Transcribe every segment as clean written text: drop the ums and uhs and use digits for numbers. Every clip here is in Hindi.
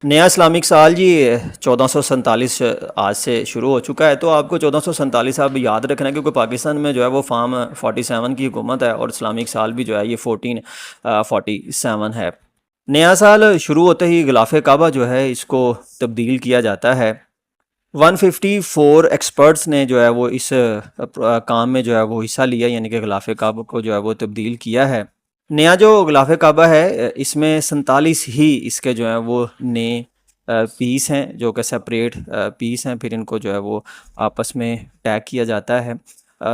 नया इस्लामिक साल जी 1447 आज से शुरू हो चुका है। तो आपको 1447 आप याद रखना है, क्योंकि पाकिस्तान में जो है वो फार्म 47 की हुकूमत है और इस्लामिक साल भी जो है ये 1447 है। नया साल शुरू होते ही गिलाफ काबा जो है इसको तब्दील किया जाता है। 154 एक्सपर्ट्स ने जो है वो इस काम में जो है वो हिस्सा लिया, यानी कि गिलाफ काबा को जो है वो तब्दील किया है। नया जो गिलाफ काबा है इसमें 47 ही इसके जो है वो नए पीस हैं, जो कि सेपरेट पीस हैं। फिर इनको जो है वो आपस में टैग किया जाता है।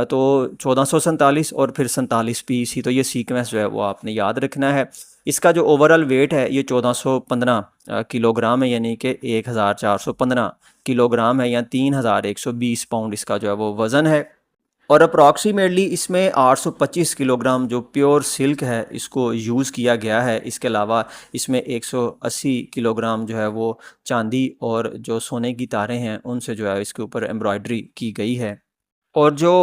तो 1447 और फिर 47 पीस ही, तो ये सीक्वेंस जो है वो आपने याद रखना है। इसका जो ओवरऑल वेट है ये 1415 किलोग्राम है, यानी कि 1415 किलोग्राम है, या 3120 पाउंड इसका जो है वो वज़न है। और अप्रॉक्सीमेटली इसमें 825 किलोग्राम जो प्योर सिल्क है इसको यूज़ किया गया है। इसके अलावा इसमें 180 किलोग्राम जो है वो चांदी और जो सोने की तारें हैं उनसे जो है इसके ऊपर एम्ब्रॉयडरी की गई है। और जो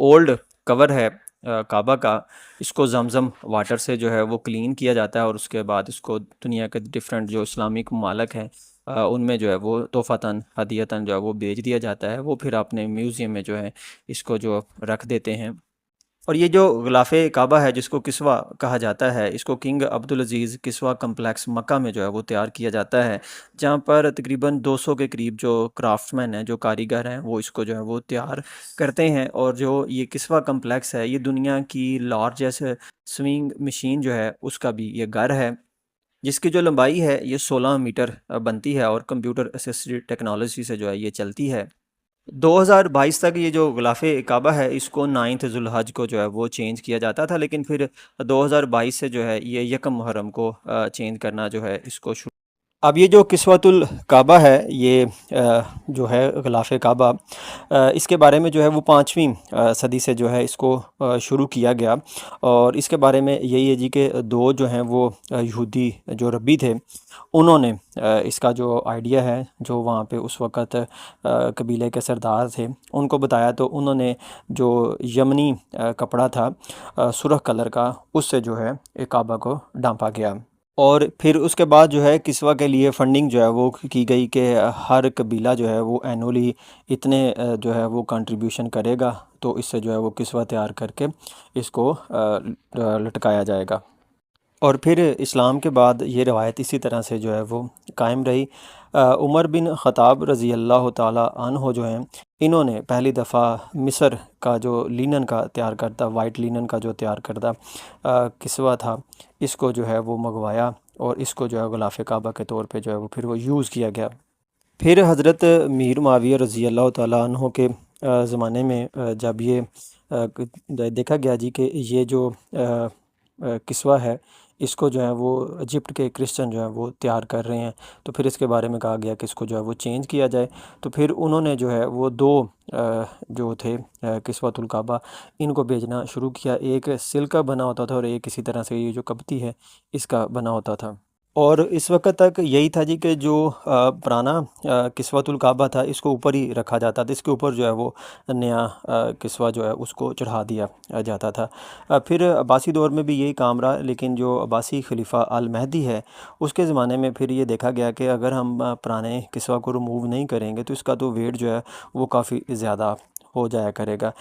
ओल्ड कवर है काबा का, इसको जमज़म वाटर से जो है वो क्लीन किया जाता है और उसके बाद इसको दुनिया के डिफरेंट जो इस्लामिक ममालिक हैं उनमें जो है वो तोहफ़तन हदीयतन जो है वो बेच दिया जाता है। वो फिर अपने म्यूज़ियम में जो है इसको जो रख देते हैं। और ये जो गिलाफ़ काबा है जिसको किस्वा कहा जाता है, इसको किंग अब्दुल अज़ीज़ किस्वा कम्प्लेक्स मक्का में जो है वो तैयार किया जाता है, जहाँ पर तकरीबन 200 के करीब जो क्राफ्ट्समैन हैं, जो कारीगर हैं, वो इसको जो है वो तैयार करते हैं। और जो ये किस्वा कम्प्लेक्स है ये दुनिया की लार्जेस्ट स्विंग मशीन जो है उसका भी ये घर है, जिसकी जो लंबाई है ये 16 मीटर बनती है और कंप्यूटर असिस्टेड टेक्नोलॉजी से जो है ये चलती है। 2022 तक ये जो गिलाफ़ काबा है इसको 9 ज़ुल्हज को जो है वो चेंज किया जाता था, लेकिन फिर 2022 से जो है ये यकम मुहर्रम को चेंज करना जो है इसको शुरू। अब ये जो किस्वतुल काबा है ये जो है गिलाफ़ काबा, इसके बारे में जो है वो 5वीं सदी से जो है इसको शुरू किया गया। और इसके बारे में यही है जी कि दो जो हैं वो यहूदी जो रब्बी थे, उन्होंने इसका जो आइडिया है, जो वहाँ पे उस वक़्त कबीले के सरदार थे, उनको बताया। तो उन्होंने जो यमनी कपड़ा था सुर्ख़ कलर का, उससे जो है एक काबा को ढाँपा गया। और फिर उसके बाद जो है किस्वा के लिए फ़ंडिंग जो है वो की गई कि हर कबीला जो है वो एनुअली इतने जो है वो कंट्रीब्यूशन करेगा, तो इससे जो है वो किस्वा तैयार करके इसको लटकाया जाएगा। और फिर इस्लाम के बाद ये रवायत इसी तरह से जो है वो कायम रही। उमर बिन ख़त्ताब रज़ी अल्लाह ताला अन्हो जो हैं, इन्होंने पहली दफ़ा मिस्र का जो लिनन का तैयार करता, वाइट लिनन का जो तैयार करता किस्वा था, इसको जो है वो मंगवाया और इसको जो है गिलाफ़ काबा के तौर पे जो है वो फिर वो यूज़ किया गया। फिर हज़रत मीर मुआविया रज़ी अल्लाह ताला अन्हो के ज़माने में जब ये देखा गया जी कि ये जो किस्वा है इसको जो है वो इजिप्ट के क्रिश्चियन जो है वो तैयार कर रहे हैं, तो फिर इसके बारे में कहा गया कि इसको जो है वो चेंज किया जाए। तो फिर उन्होंने जो है वो दो जो थे किस्वतुल काबा, इनको भेजना शुरू किया। एक सिल्क का बना होता था और एक इसी तरह से ये जो कपती है इसका बना होता था। और इस वक्त तक यही था जी कि जो पुराना किस्वतुल काबा था इसको ऊपर ही रखा जाता था, इसके ऊपर जो है वो नया किस्वा जो है उसको चढ़ा दिया जाता था। फिर अब्बासी दौर में भी यही काम रहा, लेकिन जो अब्बासी खलीफा अल महदी है उसके ज़माने में फिर ये देखा गया कि अगर हम पुराने किस्वा को रिमूव नहीं करेंगे तो इसका तो वेट जो है वो काफ़ी ज़्यादा हो जाया करेगा।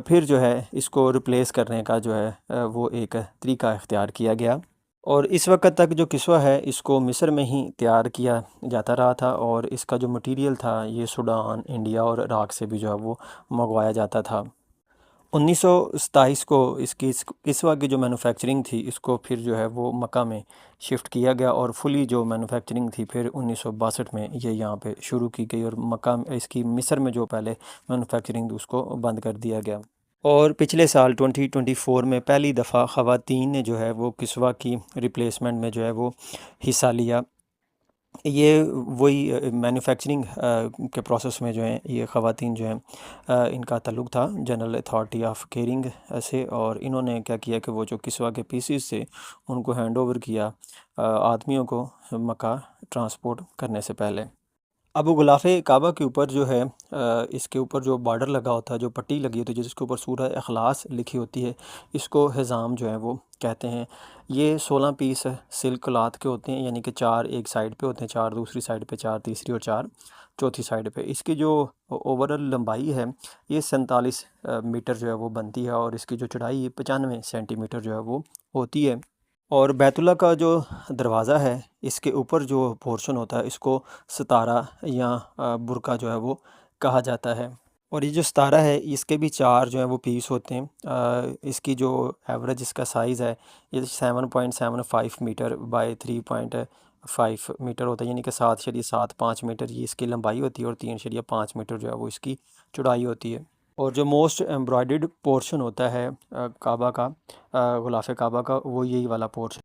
फिर जो है इसको रिप्लेस करने का जो है वो एक तरीका इख्तियार किया गया। और इस वक्त तक जो किस्वा है इसको मिस्र में ही तैयार किया जाता रहा था, और इसका जो मटेरियल था ये सूडान, इंडिया और इराक़ से भी जो है वो मंगवाया जाता था। 1927 को इसकी इस किस्वा की जो मैन्युफैक्चरिंग थी इसको फिर जो है वो मक्का में शिफ्ट किया गया, और फुली जो मैन्युफैक्चरिंग थी फिर 1962 में ये यहाँ पे शुरू की गई, और मक्का इसकी मिस्र में जो पहले मैन्युफैक्चरिंग थी उसको बंद कर दिया गया। और पिछले साल 2024 में पहली दफ़ा ख़वातीन ने जो है वो किस्वा की रिप्लेसमेंट में जो है वो हिस्सा लिया। ये वही मैन्युफैक्चरिंग के प्रोसेस में जो है ये ख़वातीन जो हैं इनका ताल्लुक़ था जनरल अथॉरिटी ऑफ केयरिंग से, और इन्होंने क्या किया कि वो जो किस्वा के पीसीस थे उनको हैंड ओवर किया आदमियों को मक्का ट्रांसपोर्ट करने से पहले। अब गुलाफ़े काबा के ऊपर जो है इसके ऊपर जो बॉर्डर लगा होता है, जो पट्टी लगी होती है जिसके ऊपर सूरह इखलास लिखी होती है, इसको हिज़ाम जो है वो कहते हैं। ये 16 पीस सिल्क क्लॉथ के होते हैं, यानी कि 4 एक साइड पे होते हैं, 4 दूसरी साइड पे, 4 तीसरी और 4 चौथी साइड पे। इसकी जो ओवरऑल लंबाई है ये 47 मीटर जो है वो बनती है, और इसकी जो चौड़ाई 95 सेंटीमीटर जो है वो होती है। और बैतुल्ला का जो दरवाज़ा है इसके ऊपर जो पोर्शन होता है इसको सितारा या बुर्का जो है वो कहा जाता है। और ये जो सितारा है इसके भी 4 जो है वो पीस होते हैं। इसकी जो एवरेज इसका साइज़ है ये 7.75 मीटर बाय 3.5 मीटर होता है, यानी कि 7.75 मीटर ये इसकी लंबाई होती है, और 3.5 मीटर जो है वो इसकी चौड़ाई होती है। और जो मोस्ट एम्ब्रॉयडर्ड पोर्शन होता है काबा का, गुलाफ़े काबा का, वो यही वाला पोर्शन